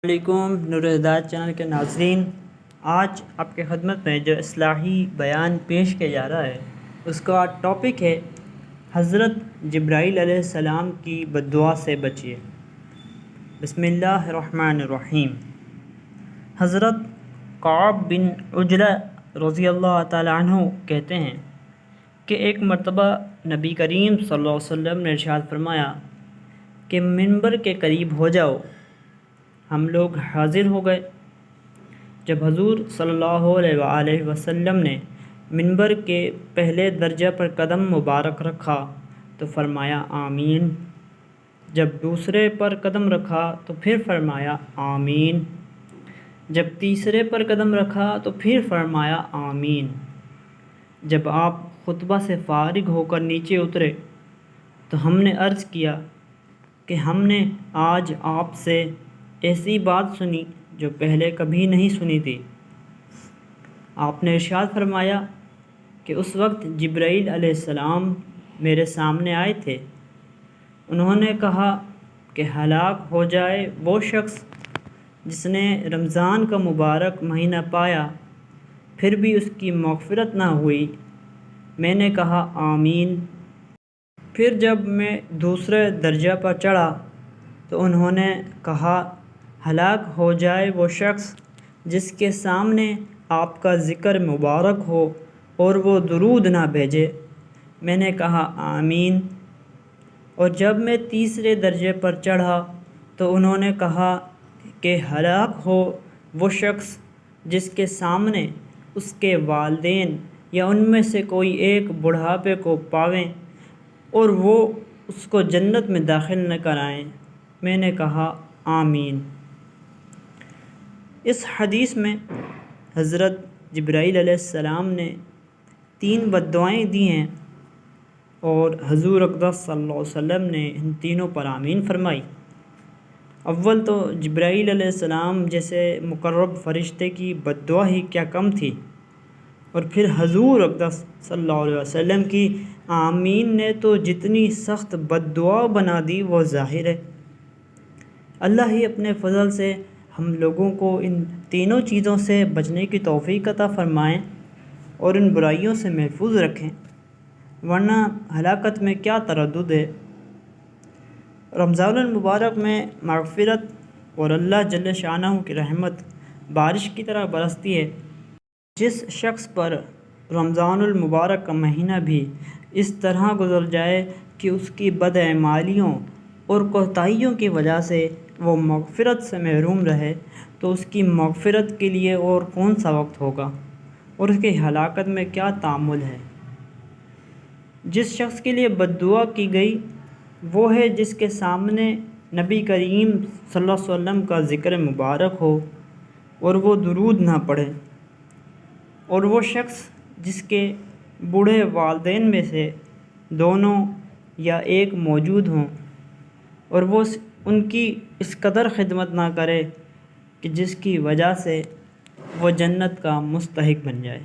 علیکم نور ہدایت چینل کے ناظرین، آج آپ کے خدمت میں جو اصلاحی بیان پیش کیا جا رہا ہے اس کا ٹاپک ہے حضرت جبرائیل علیہ السلام کی بد دعا سے بچیے۔ بسم اللہ الرحمن الرحیم۔ حضرت کعب بن عجلہ رضی اللہ تعالی عنہ کہتے ہیں کہ ایک مرتبہ نبی کریم صلی اللہ علیہ وسلم نے ارشاد فرمایا کہ منبر کے قریب ہو جاؤ۔ ہم لوگ حاضر ہو گئے۔ جب حضور صلی اللہ علیہ وآلہ وسلم نے منبر کے پہلے درجہ پر قدم مبارک رکھا تو فرمایا آمین۔ جب دوسرے پر قدم رکھا تو پھر فرمایا آمین۔ جب تیسرے پر قدم رکھا تو پھر فرمایا آمین۔ جب آپ خطبہ سے فارغ ہو کر نیچے اترے تو ہم نے عرض کیا کہ ہم نے آج آپ سے ایسی بات سنی جو پہلے کبھی نہیں سنی تھی۔ آپ نے ارشاد فرمایا کہ اس وقت جبرائیل علیہ السلام میرے سامنے آئے تھے۔ انہوں نے کہا کہ ہلاک ہو جائے وہ شخص جس نے رمضان کا مبارک مہینہ پایا پھر بھی اس کی مغفرت نہ ہوئی۔ میں نے کہا آمین۔ پھر جب میں دوسرے درجہ پر چڑھا تو انہوں نے کہا ہلاک ہو جائے وہ شخص جس کے سامنے آپ کا ذکر مبارک ہو اور وہ درود نہ بھیجے۔ میں نے کہا آمین۔ اور جب میں تیسرے درجے پر چڑھا تو انہوں نے کہا کہ ہلاک ہو وہ شخص جس کے سامنے اس کے والدین یا ان میں سے کوئی ایک بڑھاپے کو پاویں اور وہ اس کو جنت میں داخل نہ کرائیں۔ میں نے کہا آمین۔ اس حدیث میں حضرت جبرائیل علیہ السلام نے 3 بد دعائیں دی ہیں اور حضور اقدس صلی اللہ علیہ وسلم نے ان تینوں پر آمین فرمائی۔ اول تو جبرائیل علیہ السلام جیسے مقرب فرشتے کی بد دعا ہی کیا کم تھی، اور پھر حضور اقدس صلی اللہ علیہ وسلم کی آمین نے تو جتنی سخت بد دعا بنا دی وہ ظاہر ہے۔ اللہ ہی اپنے فضل سے ہم لوگوں کو ان تینوں چیزوں سے بچنے کی توفیق عطا فرمائیں اور ان برائیوں سے محفوظ رکھیں، ورنہ ہلاکت میں کیا تردد ہے۔ رمضان المبارک میں مغفرت اور اللہ جل شانہ کی رحمت بارش کی طرح برستی ہے۔ جس شخص پر رمضان المبارک کا مہینہ بھی اس طرح گزر جائے کہ اس کی بداعمالیوں اور کوتاہیوں کی وجہ سے وہ مغفرت سے محروم رہے تو اس کی مغفرت کے لیے اور کون سا وقت ہوگا اور اس کی ہلاکت میں کیا تعامل ہے۔ جس شخص کے لیے بد دعا کی گئی وہ ہے جس کے سامنے نبی کریم صلی اللہ علیہ وسلم کا ذکر مبارک ہو اور وہ درود نہ پڑھے، اور وہ شخص جس کے بوڑھے والدین میں سے دونوں یا ایک موجود ہوں اور وہ ان کی اس قدر خدمت نہ کرے کہ جس کی وجہ سے وہ جنت کا مستحق بن جائے۔